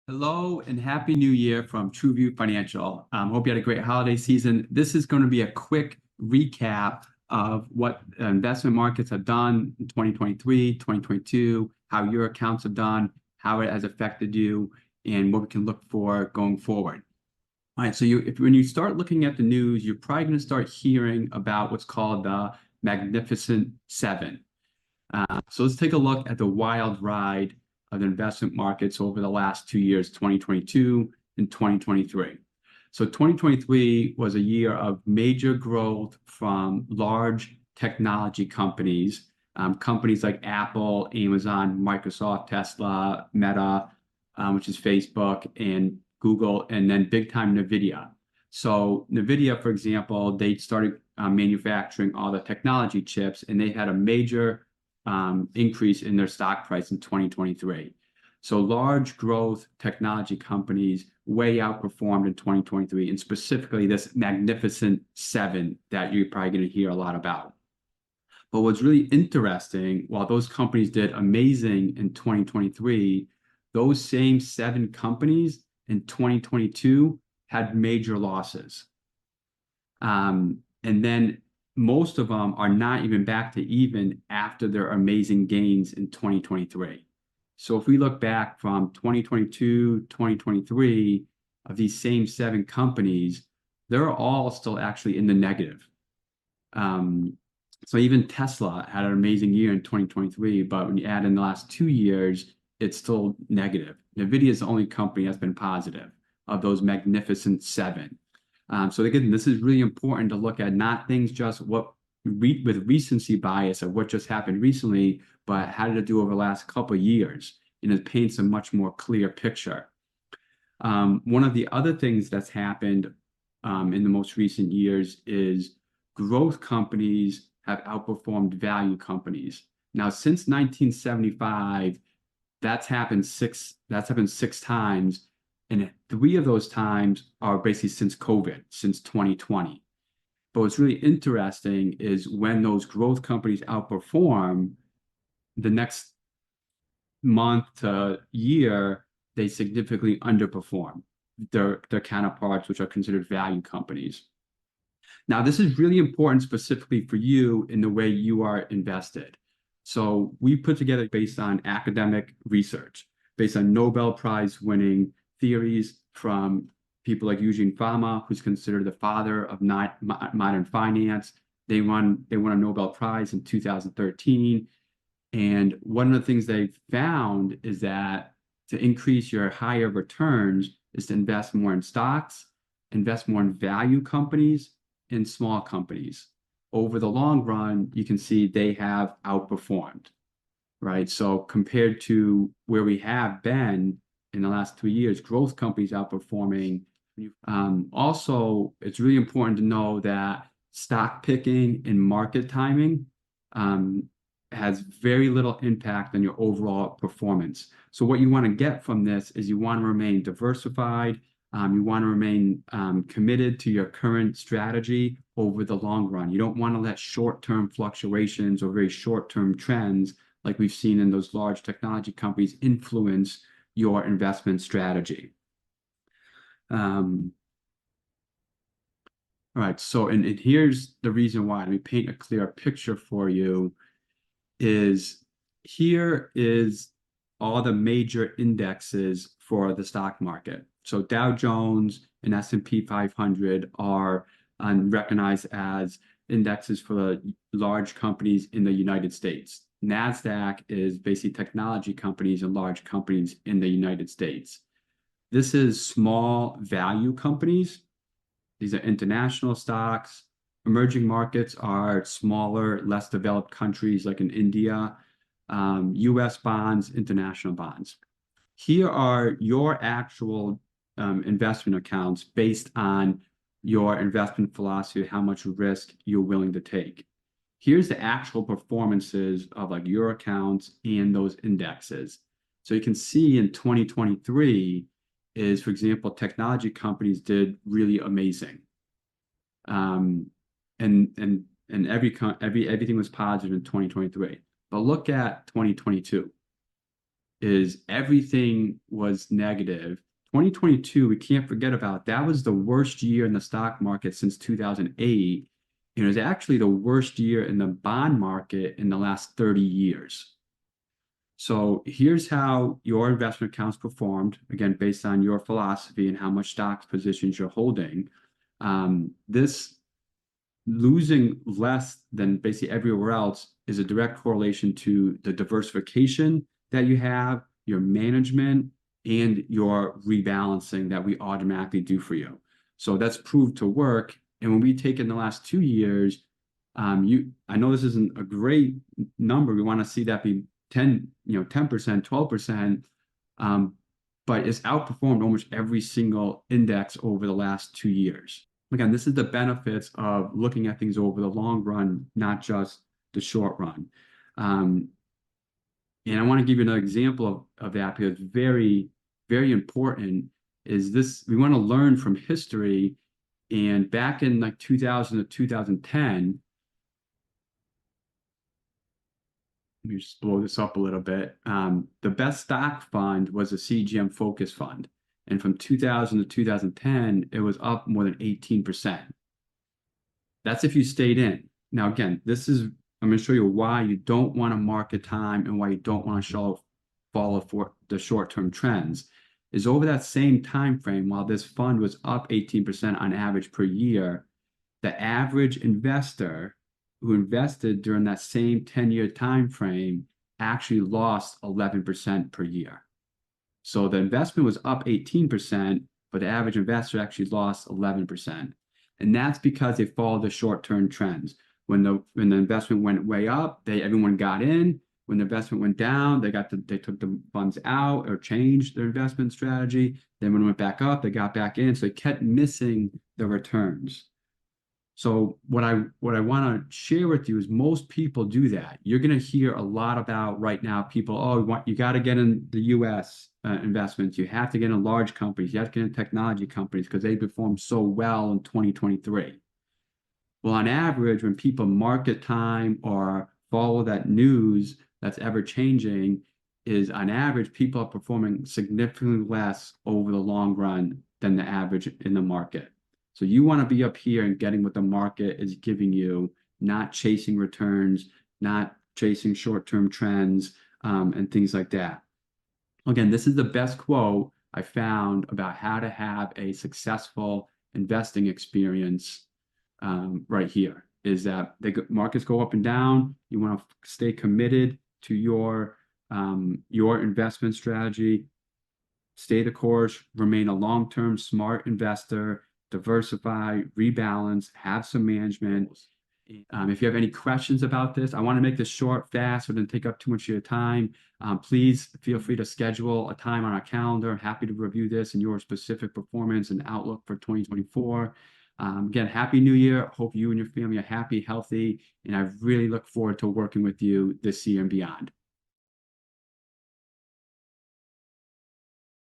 Hello and happy new year from TrueView Financial. Hope you had a great holiday season. This is going to be a quick recap of what investment markets have done in 2023, 2022, how your accounts have done, how it has affected you, and what we can look for going forward. All right, so when you start looking at the news, you're probably going to start hearing about what's called the Magnificent Seven. So let's take a look at the wild ride of the investment markets over the last 2 years, 2022 and 2023. So 2023 was a year of major growth from large technology companies, companies like Apple, Amazon, Microsoft, Tesla, Meta, which is Facebook, and Google, and then big time NVIDIA. So NVIDIA, for example, they started manufacturing all the technology chips, and they had a major increase in their stock price in 2023. So large growth technology companies way outperformed in 2023, and specifically this Magnificent Seven that you're probably going to hear a lot about. But what's really interesting, while those companies did amazing in 2023, those same seven companies in 2022 had major losses. And then most of them are not even back to even after their amazing gains in 2023. So if we look back from 2022, 2023, of these same seven companies, they're all still actually in the negative. So even Tesla had an amazing year in 2023, but when you add in the last 2 years, it's still negative. NVIDIA is the only company that's been positive of those Magnificent Seven. So again, this is really important to look at not things just with recency bias of what just happened recently, but how did it do over the last couple of years? And it paints a much more clear picture. One of the other things that's happened in the most recent years is growth companies have outperformed value companies. Now, since 1975, that's happened six times. And 3 of those times are basically since COVID, since 2020. But what's really interesting is when those growth companies outperform, the next month to year, they significantly underperform their counterparts, which are considered value companies. Now, this is really important specifically for you in the way you are invested. So we put together based on academic research, based on Nobel Prize winning theories from people like Eugene Fama, who's considered the father of modern finance. They won a Nobel Prize in 2013. And one of the things they found is that to increase your higher returns is to invest more in stocks, invest more in value companies, and small companies. Over the long run, you can see they have outperformed, right? So compared to where we have been in the last 3 years, growth companies outperforming. Also, it's really important to know that stock picking and market timing has very little impact on your overall performance. So what you want to get from this is you want to remain diversified. You want to remain committed to your current strategy over the long run. You don't want to let short-term fluctuations or very short-term trends like we've seen in those large technology companies influence your investment strategy. All right, so and here's the reason why. Let me paint a clear picture for you. Here is all the major indexes for the stock market. So Dow Jones and S&P 500 are recognized as indexes for the large companies in the United States. NASDAQ is basically technology companies and large companies in the United States. This is small value companies. These are international stocks. Emerging markets are smaller, less developed countries like in India, US bonds, international bonds. Here are your actual investment accounts based on your investment philosophy, how much risk you're willing to take. Here's the actual performances of like your accounts and those indexes. So you can see in 2023 is, for example, technology companies did really amazing. And everything was positive in 2023. But look at 2022. is everything was negative. 2022, we can't forget about, that was the worst year in the stock market since 2008. It was actually the worst year in the bond market in the last 30 years. So here's how your investment accounts performed, again, based on your philosophy and how much stocks positions you're holding. This losing less than basically everywhere else is a direct correlation to the diversification that you have, your management, and your rebalancing that we automatically do for you. So that's proved to work. And when we take in the last 2 years, I know this isn't a great number. We want to see that be 10%, 12%, but it's outperformed almost every single index over the last 2 years. Again, this is the benefits of looking at things over the long run, not just the short run. And I want to give you another example of that, because very, very important is this. We want to learn from history. And back in like 2000 to 2010, let me just blow this up a little bit. The best stock fund was a CGM Focus Fund. And from 2000 to 2010, it was up more than 18%. That's if you stayed in. Now, again, I'm going to show you why you don't want to market time and why you don't want to follow for the short-term trends. Is over that same time frame, while this fund was up 18% on average per year, the average investor who invested during that same 10-year time frame actually lost 11% per year. So the investment was up 18%, but the average investor actually lost 11%. And that's because they followed the short-term trends. When the investment went way up, everyone got in. When the investment went down, they took the funds out or changed their investment strategy. Then when it went back up, they got back in. So they kept missing the returns. So what I want to share with you is most people do that. You're going to hear a lot about right now people, you got to get in the U.S. Investments. You have to get in large companies. You have to get in technology companies because they perform so well in 2023. Well, on average, when people market time or follow that news that's ever changing, is on average, people are performing significantly less over the long run than the average in the market. So you want to be up here and getting what the market is giving you, not chasing returns, not chasing short-term trends, and things like that. Again, this is the best quote I found about how to have a successful investing experience right here, is that the markets go up and down. You want to stay committed to your investment strategy, stay the course, remain a long-term smart investor, diversify, rebalance, have some management. If you have any questions about this, I want to make this short, fast, so it doesn't take up too much of your time. Please feel free to schedule a time on our calendar. I'm happy to review this and your specific performance and outlook for 2024. Again, Happy New Year. Hope you and your family are happy, healthy, and I really look forward to working with you this year and beyond.